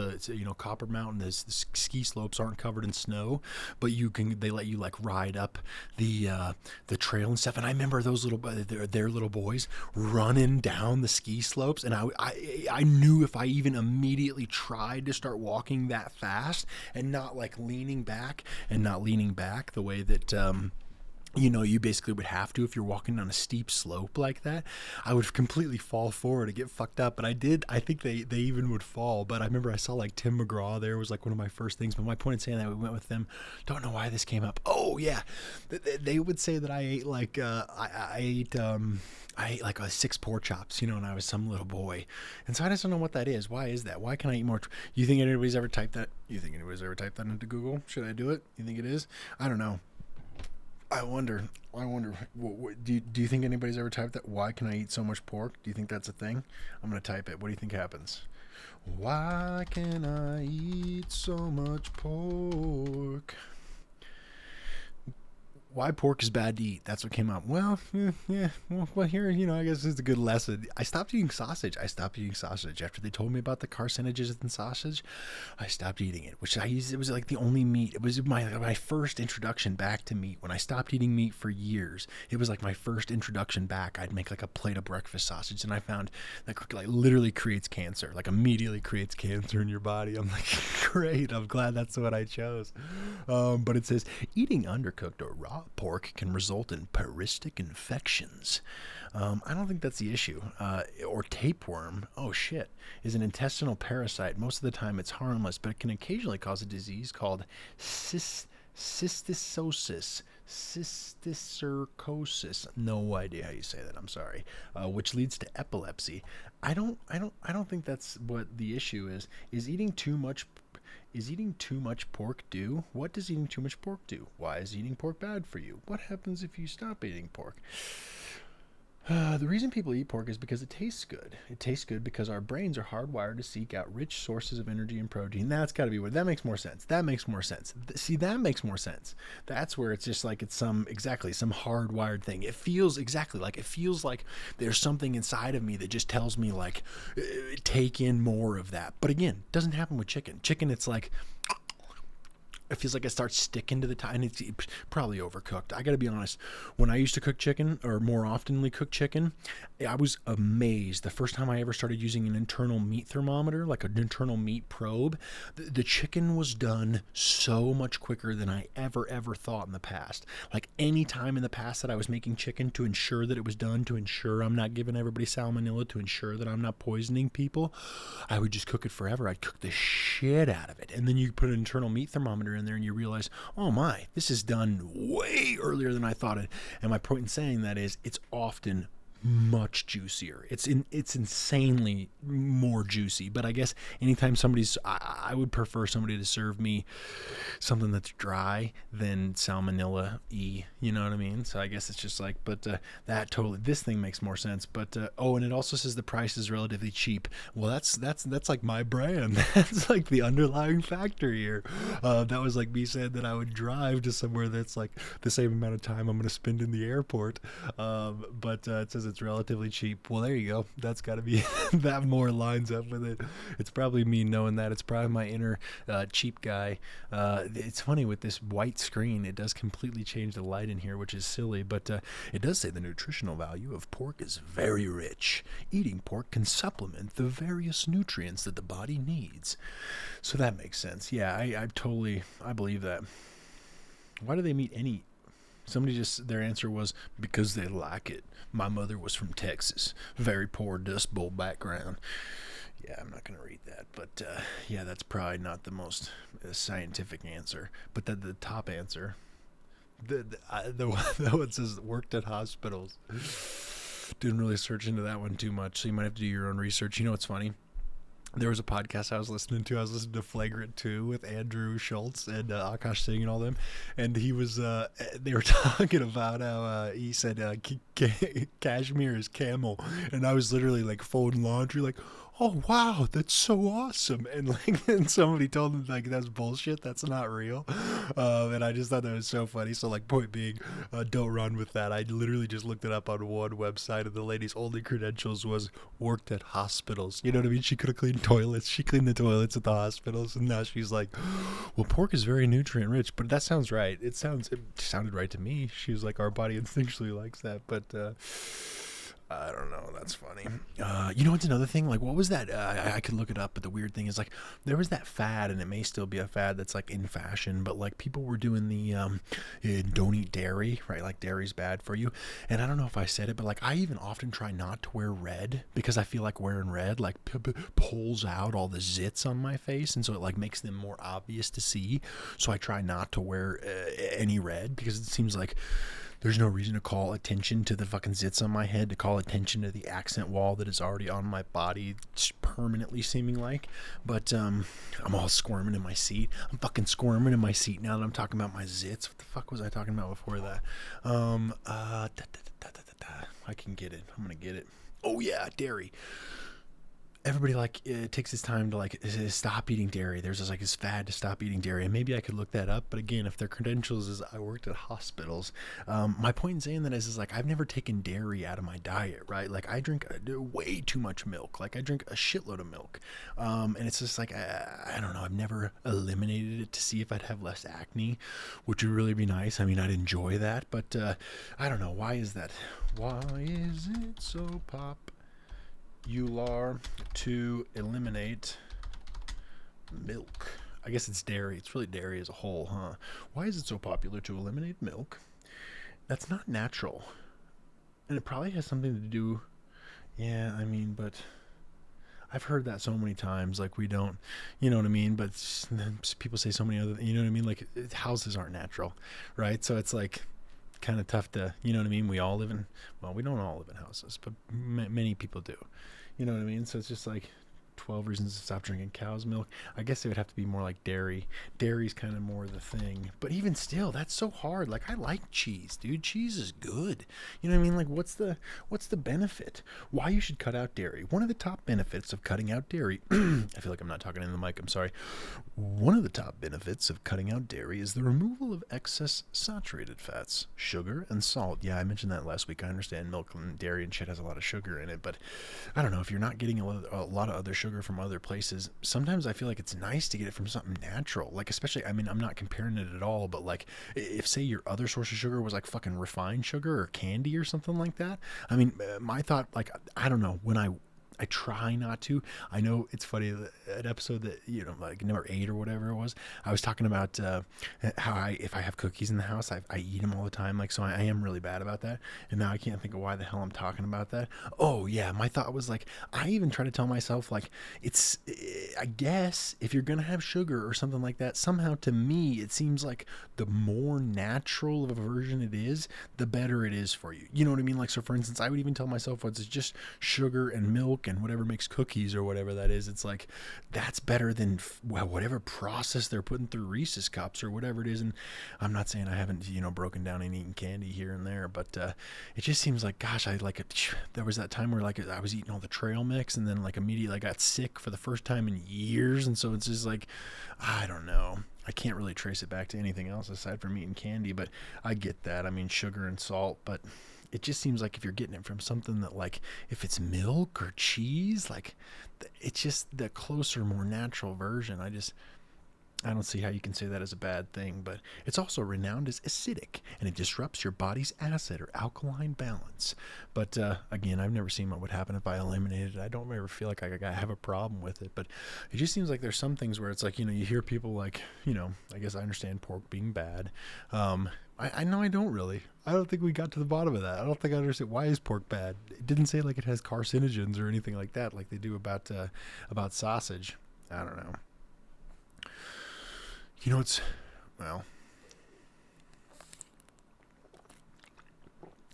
Copper Mountain, the ski slopes aren't covered in snow, but they let you like ride up the trail and stuff. And I remember those their little boys running down the ski slopes. And I knew if I even immediately tried to start walking that fast and not like leaning back the way that you know, you basically would have to if you're walking down a steep slope like that, I would completely fall forward and get fucked up. But I think they even would fall. But I remember I saw like Tim McGraw there, was like one of my first things. But my point in saying that, we went with them, don't know why this came up. Oh yeah, they would say that I ate like I ate like 6 pork chops, you know, and I was some little boy. And so I just don't know what that is. Why is that? Why can I eat more? You think anybody's ever typed that? You think anybody's ever typed that into Google? Should I do it? You think it is? I don't know. I wonder. Do you think anybody's ever typed that? Why can I eat so much pork? Do you think that's a thing? I'm going to type it. What do you think happens? Why can I eat so much pork? Why pork is bad to eat. That's what came up. Well, yeah. Well, here, you know, I guess it's a good lesson. I stopped eating sausage. After they told me about the carcinogens in sausage. I stopped eating it, which it was like the only meat. It was my first introduction back to meat. When I stopped eating meat for years, it was like my first introduction back. I'd make like a plate of breakfast sausage, and I found that like literally creates cancer, like immediately creates cancer in your body. I'm like, great. I'm glad that's what I chose. But it says eating undercooked or raw pork can result in parasitic infections. I don't think that's the issue. Or tapeworm, oh shit, is an intestinal parasite. Most of the time it's harmless, but it can occasionally cause a disease called cysticercosis. No idea how you say that. I'm sorry. Which leads to epilepsy. I don't think that's what the issue is. Is eating too much pork do? What does eating too much pork do? Why is eating pork bad for you? What happens if you stop eating pork? The reason people eat pork is because it tastes good. It tastes good because our brains are hardwired to seek out rich sources of energy and protein. That's got to be what. That makes more sense. See, that makes more sense. That's where it's just like it's some hardwired thing. It feels like there's something inside of me that just tells me like take in more of that. But again, it doesn't happen with chicken. Chicken, it's like, it feels like it starts sticking to the time. It's probably overcooked. I got to be honest. When I used to cook chicken, or more oftenly cook chicken, I was amazed. The first time I ever started using an internal meat thermometer, like an internal meat probe, the chicken was done so much quicker than I ever thought in the past. Like any time in the past that I was making chicken to ensure that it was done, to ensure I'm not giving everybody salmonella, to ensure that I'm not poisoning people, I would just cook it forever. I'd cook the shit out of it. And then you put an internal meat thermometer in there and you realize, oh my, this is done way earlier than I thought it. And my point in saying that is it's often much juicier. It's insanely more juicy. But I guess anytime I would prefer somebody to serve me something that's dry than salmonella y. You know what I mean? So I guess it's just like, but that totally, this thing makes more sense. But and it also says the price is relatively cheap. Well, that's like my brand. That's like the underlying factor here. That was like me saying that I would drive to somewhere that's like the same amount of time I'm going to spend in the airport. But it says it's relatively cheap. Well, there you go. That's got to be that more lines up with it. It's probably me knowing that. It's probably my inner cheap guy. It's funny with this white screen, it does completely change the light in here, which is silly, but it does say the nutritional value of pork is very rich. Eating pork can supplement the various nutrients that the body needs. So that makes sense. Yeah, I believe that. Why do they meet any? Somebody just, their answer was because they like it. My mother was from Texas. Very poor Dust Bowl background. Yeah, I'm not going to read that. But yeah, that's probably not the most scientific answer. But the top answer, the one says worked at hospitals. Didn't really search into that one too much. So you might have to do your own research. You know what's funny? There was a podcast I was listening to. I was listening to Flagrant 2 with Andrew Schultz and Akash Singh and all them. And he was, they were talking about how he said cashmere is camel. And I was literally like folding laundry, like, oh, wow, that's so awesome. And like, and somebody told him like, that's bullshit. That's not real. And I just thought that was so funny. So like, point being, don't run with that. I literally just looked it up on one website and the lady's only credentials was worked at hospitals. You know what I mean? She could have cleaned toilets. She cleaned the toilets at the hospitals. And now she's like, well, pork is very nutrient rich, but that sounds right. It sounded right to me. She was like, our body instinctually likes that. But, I don't know. That's funny. You know what's another thing? Like, what was that? I could look it up, but the weird thing is, like, there was that fad, and it may still be a fad that's, like, in fashion, but, like, people were doing the don't eat dairy, right? Like, dairy's bad for you. And I don't know if I said it, but, like, I even often try not to wear red because I feel like wearing red, like, pulls out all the zits on my face, and so it, like, makes them more obvious to see. So I try not to wear any red because it seems like there's no reason to call attention to the fucking zits on my head, to call attention to the accent wall that is already on my body, permanently seeming like. But I'm all squirming in my seat. I'm fucking squirming in my seat now that I'm talking about my zits. What the fuck was I talking about before that? I can get it. I'm gonna get it. Oh yeah, dairy. Everybody like takes this time to like stop eating dairy. There's this fad to stop eating dairy, and maybe I could look that up. But again, if their credentials is I worked at hospitals, my point in saying that is like I've never taken dairy out of my diet, right? Like I drink way too much milk. Like I drink a shitload of milk, and it's just like I don't know. I've never eliminated it to see if I'd have less acne, which would really be nice. I mean, I'd enjoy that, but I don't know. Why is that? Why is it so popular to eliminate milk? I guess it's dairy. It's really dairy as a whole, huh? Why is it so popular to eliminate milk? That's not natural. And it probably has something to do... Yeah, I mean, but... I've heard that so many times, like we don't, you know what I mean? But people say so many other, you know what I mean? Like houses aren't natural, right? So it's like kind of tough to, you know what I mean? We all live in, well, we don't all live in houses, but many people do. You know what I mean? So it's just like 12 reasons to stop drinking cow's milk. I guess it would have to be more like dairy. Dairy's kind of more the thing. But even still, that's so hard. Like I like cheese, dude. Cheese is good. You know what I mean? Like what's the benefit? Why you should cut out dairy? One of the top benefits of cutting out dairy, I feel like I'm not talking in the mic, I'm sorry. One of the top benefits of cutting out dairy is the removal of excess saturated fats, sugar, and salt. Yeah, I mentioned that last week. I understand milk and dairy and shit has a lot of sugar in it, but I don't know, if you're not getting a lot of other sugar from other places, sometimes I feel like it's nice to get it from something natural. Like especially, I mean, I'm not comparing it at all, but like if say your other source of sugar was like fucking refined sugar or candy or something like that. I mean, my thought, like, I don't know, when I try not to. I know it's funny, an episode that, you know, like number 8 or whatever it was, I was talking about how if I have cookies in the house, I eat them all the time. Like, so I am really bad about that. And now I can't think of why the hell I'm talking about that. Oh yeah, my thought was like, I even try to tell myself like, I guess if you're going to have sugar or something like that, somehow to me, it seems like the more natural of a version it is, the better it is for you. You know what I mean? Like, so for instance, I would even tell myself, once it's just sugar and milk and whatever makes cookies or whatever that is, it's like, that's better than whatever process they're putting through Reese's cups or whatever it is. And I'm not saying I haven't, broken down and eaten candy here and there, but it just seems like, gosh, there was that time where like I was eating all the trail mix and then like immediately I got sick for the first time in years. And so it's just like, I don't know. I can't really trace it back to anything else aside from eating candy, but I get that. I mean, sugar and salt, but it just seems like if you're getting it from something that, like, if it's milk or cheese, like, it's just the closer, more natural version. I don't see how you can say that as a bad thing, but it's also renowned as acidic, and it disrupts your body's acid or alkaline balance. But again, I've never seen what would happen if I eliminated it. I don't ever feel like I have a problem with it, but it just seems like there's some things where it's like, you hear people like, I guess I understand pork being bad. I know I don't really. I don't think we got to the bottom of that. I don't think I understand, why is pork bad? It didn't say like it has carcinogens or anything like that, like they do about sausage. I don't know. Well,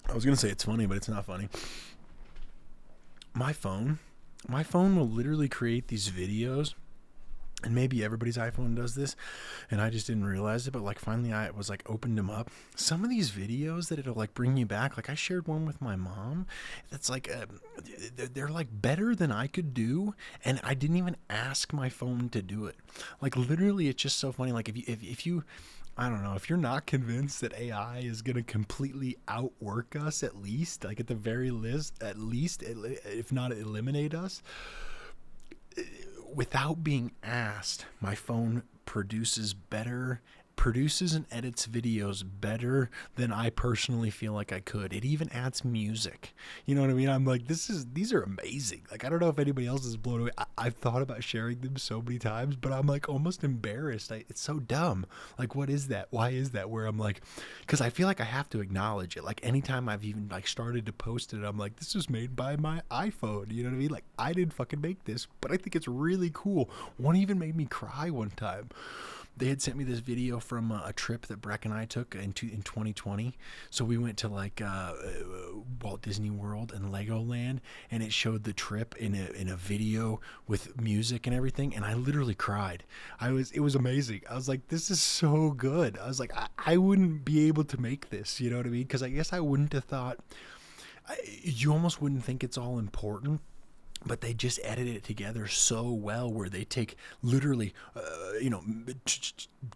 I was going to say it's funny, but it's not funny. My phone will literally create these videos, and maybe everybody's iPhone does this, and I just didn't realize it, but like finally I was like opened them up. Some of these videos that it'll like bring you back, like I shared one with my mom that's like, they're like better than I could do, and I didn't even ask my phone to do it. Like literally, it's just so funny. Like if you I don't know, if you're not convinced that AI is going to completely outwork us, at least, like at the very least, if not eliminate us, without being asked, my phone produces and edits videos better than I personally feel like I could. It even adds music. You know what I mean? I'm like, these are amazing. Like, I don't know if anybody else is blown away. I've thought about sharing them so many times, but I'm like almost embarrassed. It's so dumb. Like, what is that? Why is that? Where I'm like, because I feel like I have to acknowledge it. Like, anytime I've even like started to post it, I'm like, this was made by my iPhone. You know what I mean? Like, I didn't fucking make this, but I think it's really cool. One even made me cry one time. They had sent me this video from a trip that Breck and I took in 2020. So we went to like Walt Disney World and Legoland, and it showed the trip in a video with music and everything, and I literally cried. It was amazing. I was like, this is so good. I was like, I wouldn't be able to make this, you know what I mean? Because I guess I wouldn't have thought, you almost wouldn't think it's all important. But they just edited it together so well, where they take literally,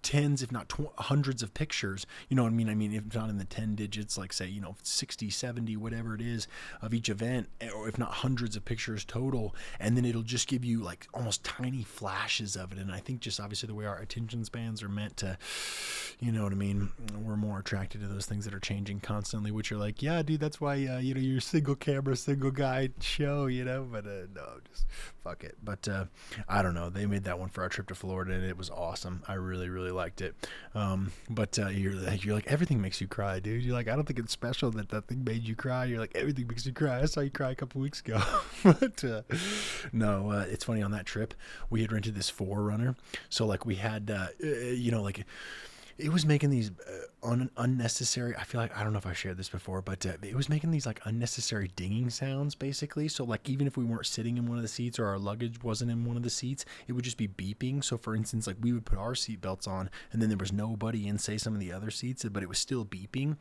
tens, if not hundreds of pictures, you know what I mean? I mean, if not in the 10 digits, like say, 60, 70, whatever it is of each event, or if not hundreds of pictures total. And then it'll just give you like almost tiny flashes of it. And I think just obviously the way our attention spans are meant to, you know what I mean? We're more attracted to those things that are changing constantly, which are like, yeah, dude, that's why, you're single camera, single guy show, but no, just fuck it. But I don't know. They made that one for our trip to Florida, and it was awesome. I really, really liked it. But you're like, everything makes you cry, dude. You're like, I don't think it's special that thing made you cry. You're like, everything makes you cry. I saw you cry a couple weeks ago. But no, it's funny. On that trip, we had rented this 4Runner. So like we had, like, it was making these unnecessary, I feel like, I don't know if I shared this before, but it was making these like unnecessary dinging sounds, basically. So like, even if we weren't sitting in one of the seats or our luggage wasn't in one of the seats, it would just be beeping. So for instance, like we would put our seatbelts on, and then there was nobody in, say, some of the other seats, but it was still beeping.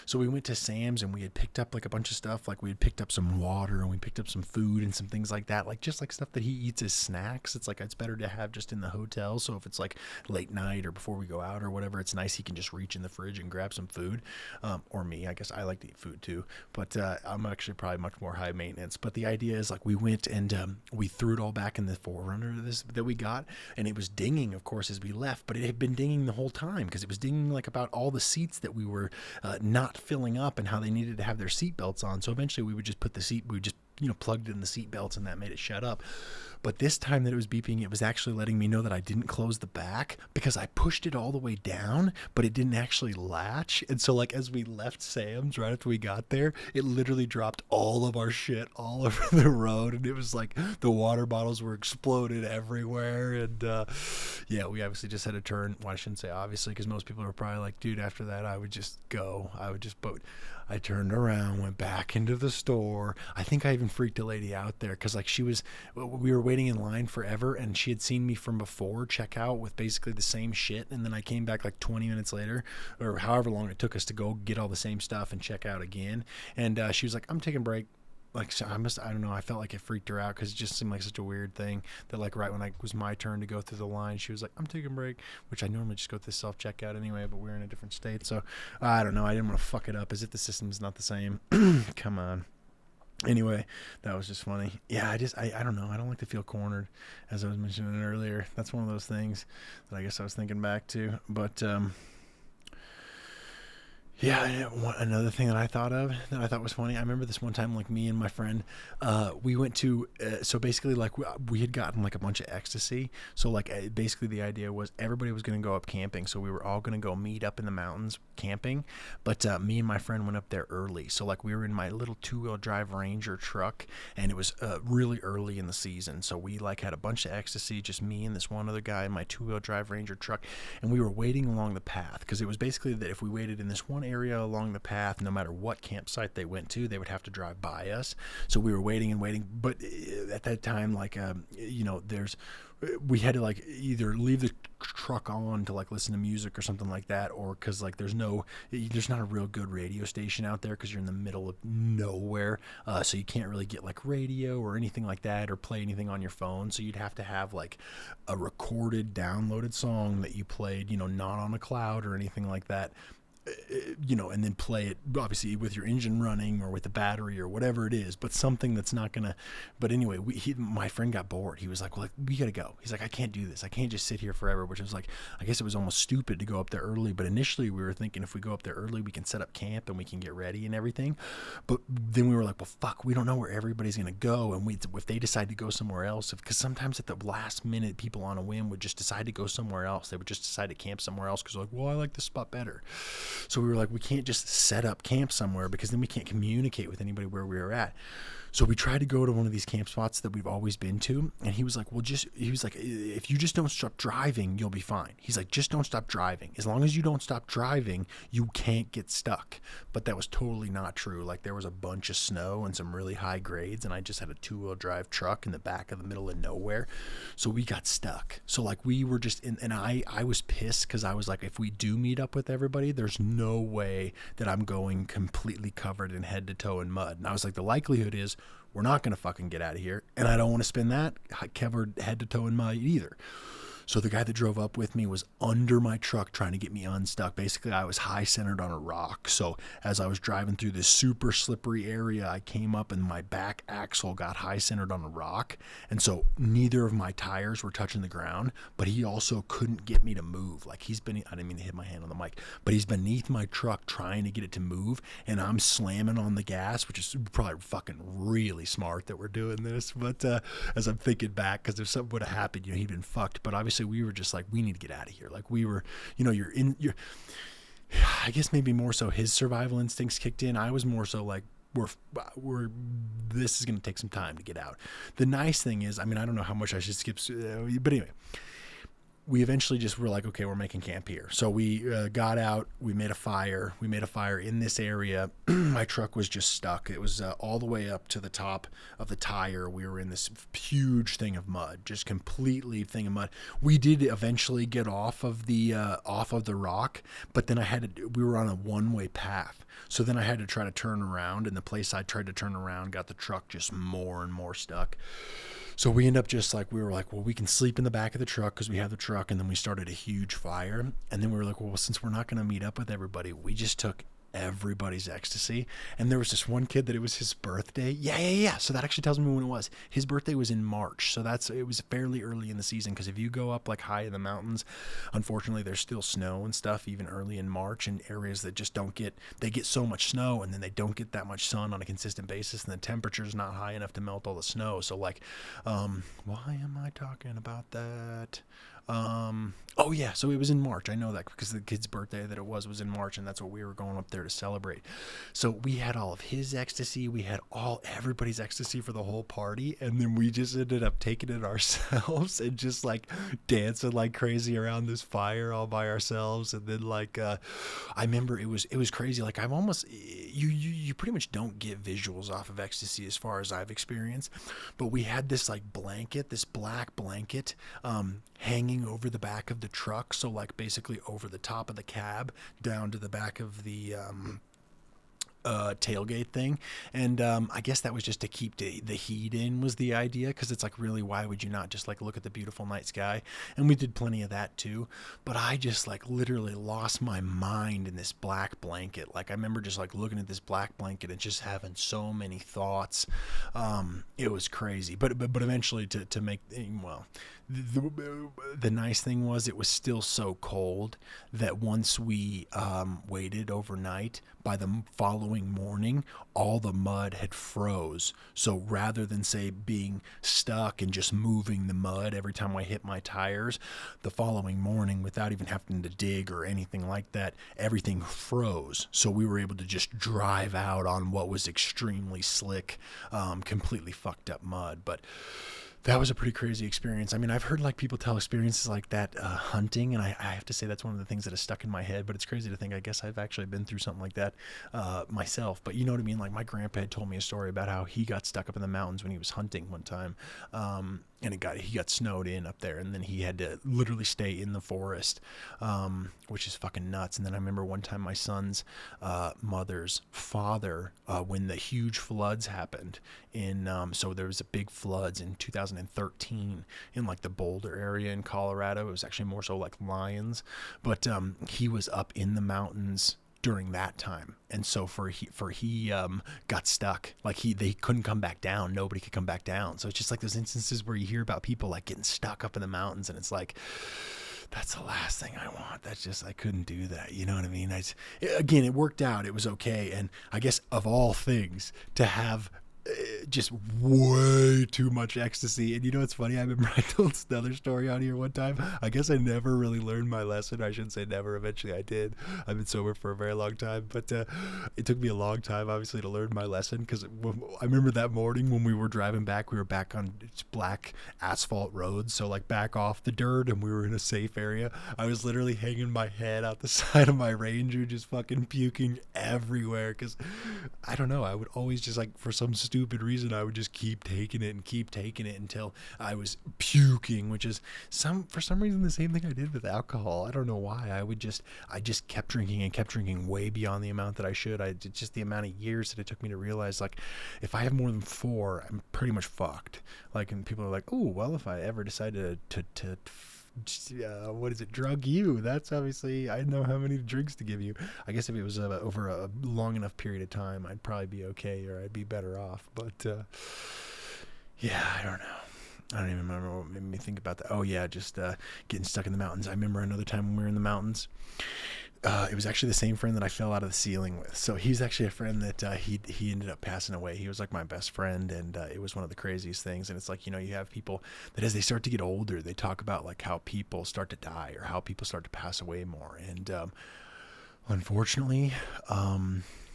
So we went to Sam's, and we had picked up like a bunch of stuff. Like we had picked up some water, and we picked up some food and some things like that, like just like stuff that he eats as snacks. It's like, it's better to have just in the hotel. So if it's like late night or before we go out or whatever, it's nice. He can just reach in the fridge and grab some food. Or me, I guess I like to eat food too, but I'm actually probably much more high maintenance. But the idea is like, we went and we threw it all back in the 4Runner that we got, and it was dinging, of course, as we left, but it had been dinging the whole time, because it was dinging like about all the seats that we were not filling up, and how they needed to have their seat belts on. So eventually we would just put the seat, we would just plugged it in the seat belts, and that made it shut up. But this time that it was beeping, it was actually letting me know that I didn't close the back because I pushed it all the way down, but it didn't actually latch. And so, like, as we left Sam's right after we got there, it literally dropped all of our shit all over the road. And it was like the water bottles were exploded everywhere. And yeah, we obviously just had to turn. Well, I shouldn't say obviously, because most people are probably like, dude, after that, I would just go. I turned around, went back into the store. I think I even freaked a lady out there because, like, we were waiting in line forever, and she had seen me from before check out with basically the same shit. And then I came back like 20 minutes later, or however long it took us to go get all the same stuff and check out again. And she was like, I'm taking a break. Like, so I don't know, I felt like it freaked her out because it just seemed like such a weird thing that, like, right when it was my turn to go through the line, she was like, I'm taking a break, which I normally just go through self-checkout anyway, but we're in a different state, so I don't know, I didn't want to fuck it up as if the system's not the same. Come on. Anyway, that was just funny. Yeah, I don't know, I don't like to feel cornered, as I was mentioning earlier. That's one of those things that I guess I was thinking back to, but yeah, another thing that I thought of that I thought was funny. I remember this one time, like, me and my friend, we went to, so basically, like, we had gotten like a bunch of ecstasy. So, like, basically the idea was everybody was going to go up camping. So we were all going to go meet up in the mountains camping. But me and my friend went up there early. So, like, we were in my little 2-wheel drive Ranger truck, and it was really early in the season. So we, like, had a bunch of ecstasy, just me and this one other guy in my 2-wheel drive Ranger truck. And we were waiting along the path because it was basically that if we waited in this one area along the path, no matter what campsite they went to, they would have to drive by us. So we were waiting and waiting, but at that time, like, we had to, like, either leave the truck on to, like, listen to music or something like that, or because, like, there's not a real good radio station out there because you're in the middle of nowhere, so you can't really get, like, radio or anything like that or play anything on your phone. So you'd have to have, like, a recorded downloaded song that you played, not on a cloud or anything like that, and then play it obviously with your engine running or with the battery or whatever it is, but something that's not gonna. But anyway, my friend got bored. He was like, well, we gotta go. He's like, I can't do this. I can't just sit here forever, which was like, I guess it was almost stupid to go up there early. But initially we were thinking if we go up there early, we can set up camp and we can get ready and everything. But then we were like, well, fuck, we don't know where everybody's gonna go. And if they decide to go somewhere else, because sometimes at the last minute, people on a whim would just decide to go somewhere else. They would just decide to camp somewhere else because, like, well, I like this spot better. So we were like, we can't just set up camp somewhere because then we can't communicate with anybody where we were at. So we tried to go to one of these camp spots that we've always been to. And he was like, if you just don't stop driving, you'll be fine. He's like, just don't stop driving. As long as you don't stop driving, you can't get stuck. But that was totally not true. Like, there was a bunch of snow and some really high grades, and I just had a 2-wheel drive truck in the back of the middle of nowhere. So we got stuck. So, like, we were just in, and I was pissed because I was like, if we do meet up with everybody, there's no way that I'm going completely covered in head to toe in mud. And I was like, the likelihood is we're not going to fucking get out of here. And I don't want to spend that covered head to toe in mud either. So the guy that drove up with me was under my truck trying to get me unstuck. Basically, I was high centered on a rock. So as I was driving through this super slippery area, I came up and my back axle got high centered on a rock. And so neither of my tires were touching the ground, but he also couldn't get me to move. Like, I didn't mean to hit my hand on the mic, but he's beneath my truck trying to get it to move. And I'm slamming on the gas, which is probably fucking really smart that we're doing this. But as I'm thinking back, because if something would have happened, he'd been fucked. But obviously, we were just like, we need to get out of here. Like, we were, I guess maybe more so his survival instincts kicked in. I was more so like, this is going to take some time to get out. The nice thing is, I don't know how much I should skip, but anyway, we eventually just were like, okay, we're making camp here. So we got out, we made a fire in this area. My truck was just stuck. It was all the way up to the top of the tire. We were in this huge thing of mud, just completely thing of mud. We did eventually get off of the rock, but then we were on a one-way path. So then I had to try to turn around, and the place I tried to turn around got the truck just more and more stuck. So we end up we were like, well, we can sleep in the back of the truck because we have the truck. And then we started a huge fire. And then we were like, well, since we're not going to meet up with everybody, we just took everybody's ecstasy. And there was this one kid that it was his birthday. Yeah. So that actually tells me when it was. His birthday was in March. So it was fairly early in the season, because if you go up like high in the mountains, unfortunately there's still snow and stuff even early in March in areas that just they get so much snow, and then they don't get that much sun on a consistent basis, and the temperature's not high enough to melt all the snow. So like, why am I talking about that? Oh yeah, so it was in March. I know that because the kid's birthday that it was in March, and that's what we were going up there to celebrate. So we had all of his ecstasy, we had everybody's ecstasy for the whole party, and then we just ended up taking it ourselves and just like dancing like crazy around this fire all by ourselves. And then like I remember it was crazy. Like I've almost you pretty much don't get visuals off of ecstasy as far as I've experienced, but we had this like blanket, this black blanket hanging over the back of the truck, so like basically over the top of the cab down to the back of the tailgate thing. And I guess that was just to keep the heat in, was the idea, because it's like, really, why would you not just like look at the beautiful night sky? And we did plenty of that too, but I just like literally lost my mind in this black blanket. Like I remember just like looking at this black blanket and just having so many thoughts. It was crazy, but eventually to make, well, the nice thing was it was still so cold that once we waited overnight, by the following morning all the mud had froze. So rather than say being stuck and just moving the mud every time I hit my tires, the following morning, without even having to dig or anything like that, everything froze. So we were able to just drive out on what was extremely slick, completely fucked up mud. But that was a pretty crazy experience. I mean, I've heard like people tell experiences like that hunting, and I have to say that's one of the things that has stuck in my head. But it's crazy to think, I guess I've actually been through something like that myself. But you know what I mean? Like my grandpa had told me a story about how he got stuck up in the mountains when he was hunting one time, and he got snowed in up there, and then he had to literally stay in the forest, which is fucking nuts. And then I remember one time my son's mother's father, when the huge floods happened so there was a big floods in 2013 in like the Boulder area in Colorado. It was actually more so like Lyons, but he was up in the mountains during that time, and so he got stuck. Like they couldn't come back down. Nobody could come back down. So it's just like those instances where you hear about people like getting stuck up in the mountains, and it's like, that's the last thing I want. That's just, I couldn't do that. You know what I mean? Again, it worked out. It was okay. And I guess of all things, to have just way too much ecstasy. And you know what's funny? I remember I told another story on here one time. I guess I never really learned my lesson. I shouldn't say never. Eventually I did. I've been sober for a very long time, but it took me a long time, obviously, to learn my lesson, because I remember that morning when we were driving back, we were back on black asphalt roads, so like back off the dirt, and we were in a safe area. I was literally hanging my head out the side of my Ranger, just fucking puking everywhere, because I don't know, I would always just like, for some stupid reason, I would just keep taking it until I was puking, which is for some reason the same thing I did with alcohol. I don't know why. I just kept drinking way beyond the amount that I should. Just the amount of years that it took me to realize, like, if I have more than 4, I'm pretty much fucked. Like, and people are like, oh, well, if I ever decided to drug you, that's obviously, I know how many drinks to give you. I guess if it was over a long enough period of time, I'd probably be okay, or I'd be better off. But yeah, I don't know. I don't even remember what made me think about that. Oh yeah, just getting stuck in the mountains. I remember another time when we were in the mountains. It was actually the same friend that I fell out of the ceiling with. So he's actually a friend that he ended up passing away. He was like my best friend, and it was one of the craziest things. And it's like, you know, you have people that as they start to get older, they talk about like how people start to die or how people start to pass away more. And unfortunately,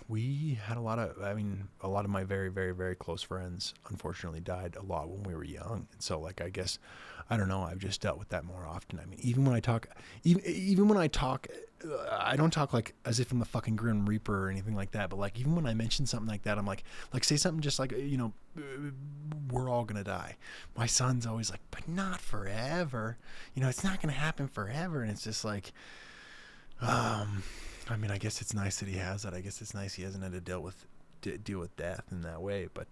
we had a lot of my very, very, very close friends unfortunately died a lot when we were young. And so, like, I guess, I don't know, I've just dealt with that more often. I mean, even when I talk, I don't talk like as if I'm the fucking Grim Reaper or anything like that. But like, even when I mention something like that, I'm like say something just like, you know, we're all going to die. My son's always like, but not forever. You know, it's not going to happen forever. And it's just like, I mean, I guess it's nice that he has that. I guess it's nice he hasn't had to deal with death in that way. But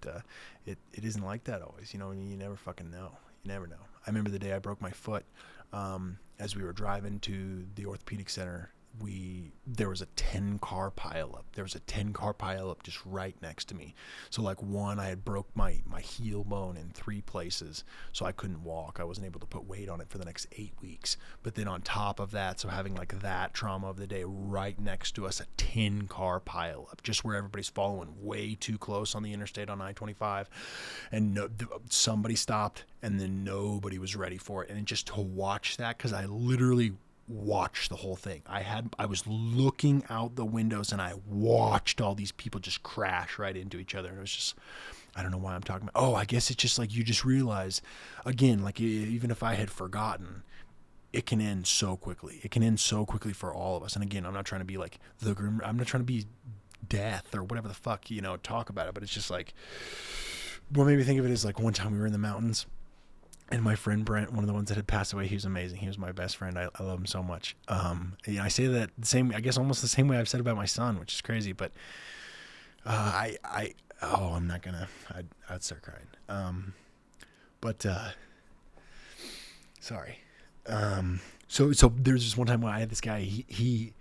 it isn't like that always. You know, you never fucking know. You never know. I remember the day I broke my foot as we were driving to the orthopedic center there was a 10-car pileup. There was a 10-car pileup just right next to me. So like one, I had broke my heel bone in 3 places, so I couldn't walk. I wasn't able to put weight on it for the next 8 weeks. But then on top of that, so having like that trauma of the day right next to us, a 10-car pileup, just where everybody's following way too close on the interstate on I-25, and somebody stopped, and then nobody was ready for it. And just to watch that, because I literally watched the whole thing. I was looking out the windows and I watched all these people just crash right into each other. And it was just, I don't know why I'm talking about. Oh, I guess it's just like you just realize, again, like even if I had forgotten, it can end so quickly. It can end so quickly for all of us. And again, I'm not trying to be like I'm not trying to be death or whatever the fuck, talk about it. But it's just like, what made me think of it is like one time we were in the mountains. And my friend Brent, one of the ones that had passed away, he was amazing. He was my best friend. I love him so much. I say that I guess almost the same way I've said about my son, which is crazy. But I'm not gonna. I'd start crying. Sorry. So there's this one time when I had this guy. He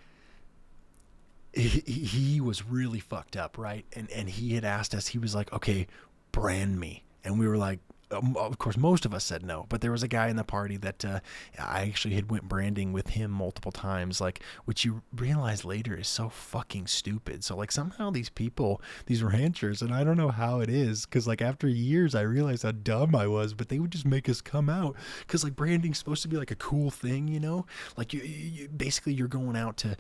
was really fucked up, right? And he had asked us. He was like, "Okay, brand me," and we were like. Of course, most of us said no, but there was a guy in the party that I actually had went branding with him multiple times, like, which you realize later is so fucking stupid. So like somehow these people, these ranchers, and I don't know how it is, because like after years I realized how dumb I was, but they would just make us come out, because like branding's supposed to be like a cool thing, like you basically you're going out to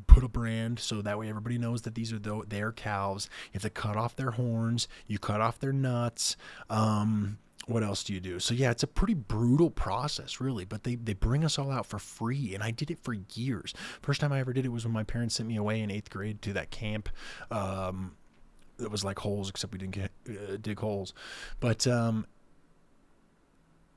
put a brand so that way everybody knows that these are their cows. You have to cut off their horns, you cut off their nuts. What else do you do? So yeah, it's a pretty brutal process, really, but they bring us all out for free, and I did it for years. First time I ever did it was when my parents sent me away in 8th grade to that camp. It was like holes, except we didn't dig holes. But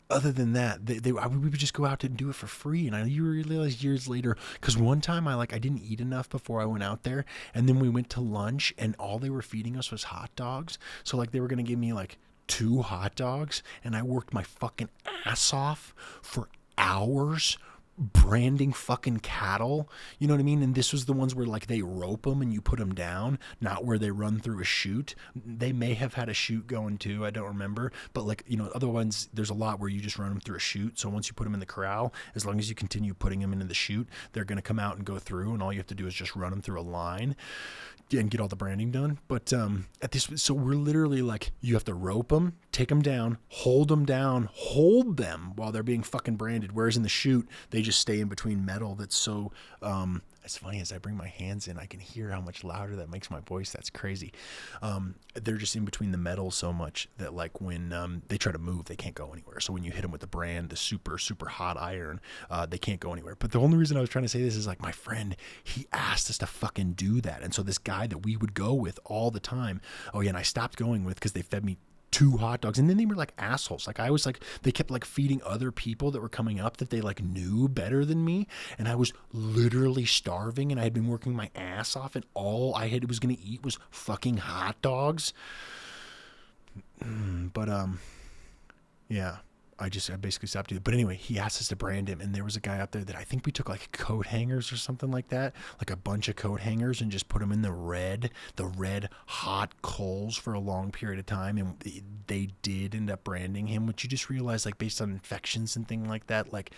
other than that, we would just go out and do it for free. And you realize years later, because one time I didn't eat enough before I went out there, and then we went to lunch, and all they were feeding us was hot dogs. So like they were gonna give me like 2 hot dogs, and I worked my fucking ass off for hours branding fucking cattle, you know what I mean? And this was the ones where like they rope them and you put them down, not where they run through a chute. They may have had a chute going too, I don't remember, but like, other ones, there's a lot where you just run them through a chute. So once you put them in the corral, as long as you continue putting them into the chute, they're going to come out and go through, and all you have to do is just run them through a line and get all the branding done. But so we're literally like, you have to rope them, take them down, hold them while they're being fucking branded. Whereas in the chute, they just stay in between metal. That's so it's funny, as I bring my hands in, I can hear how much louder that makes my voice. That's crazy. They're just in between the metal so much that like when they try to move, they can't go anywhere. So when you hit them with the brand, the super, super hot iron, they can't go anywhere. But the only reason I was trying to say this is like my friend, he asked us to fucking do that. And so this guy that we would go with all the time, and I stopped going with because they fed me 2 hot dogs, and then they were like assholes. Like I was like, they kept like feeding other people that were coming up that they like knew better than me, and I was literally starving, and I had been working my ass off, and all I had was gonna eat was fucking hot dogs. But yeah, I basically stopped doing it. But anyway, he asked us to brand him, and there was a guy out there that I think we took like coat hangers or something like that, like a bunch of coat hangers, and just put them in the red hot coals for a long period of time, and they did end up branding him, which you just realize, like based on infections and things like that, like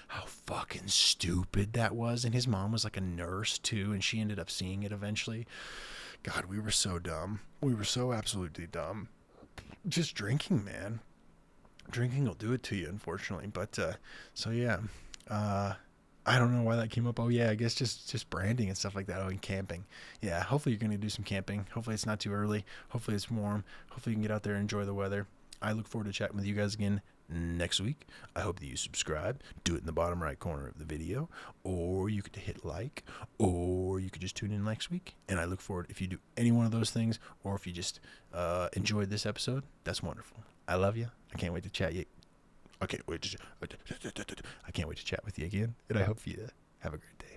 how fucking stupid that was. And his mom was like a nurse too, and she ended up seeing it eventually. God, we were so dumb. We were so absolutely dumb. Just drinking, man. Drinking will do it to you, unfortunately. But so yeah, I don't know why that came up. Oh yeah, I guess just branding and stuff like that. Oh, and camping. Yeah, hopefully you're gonna do some camping. Hopefully it's not too early. Hopefully it's warm. Hopefully you can get out there and enjoy the weather. I look forward to chatting with you guys again next week. I hope that you subscribe. Do it in the bottom right corner of the video, or you could hit like, or you could just tune in next week. And I look forward, if you do any one of those things, or if you just enjoyed this episode, that's wonderful. I love you. I can't wait to chat you. I can't wait to chat with you again, and I hope you have a great day.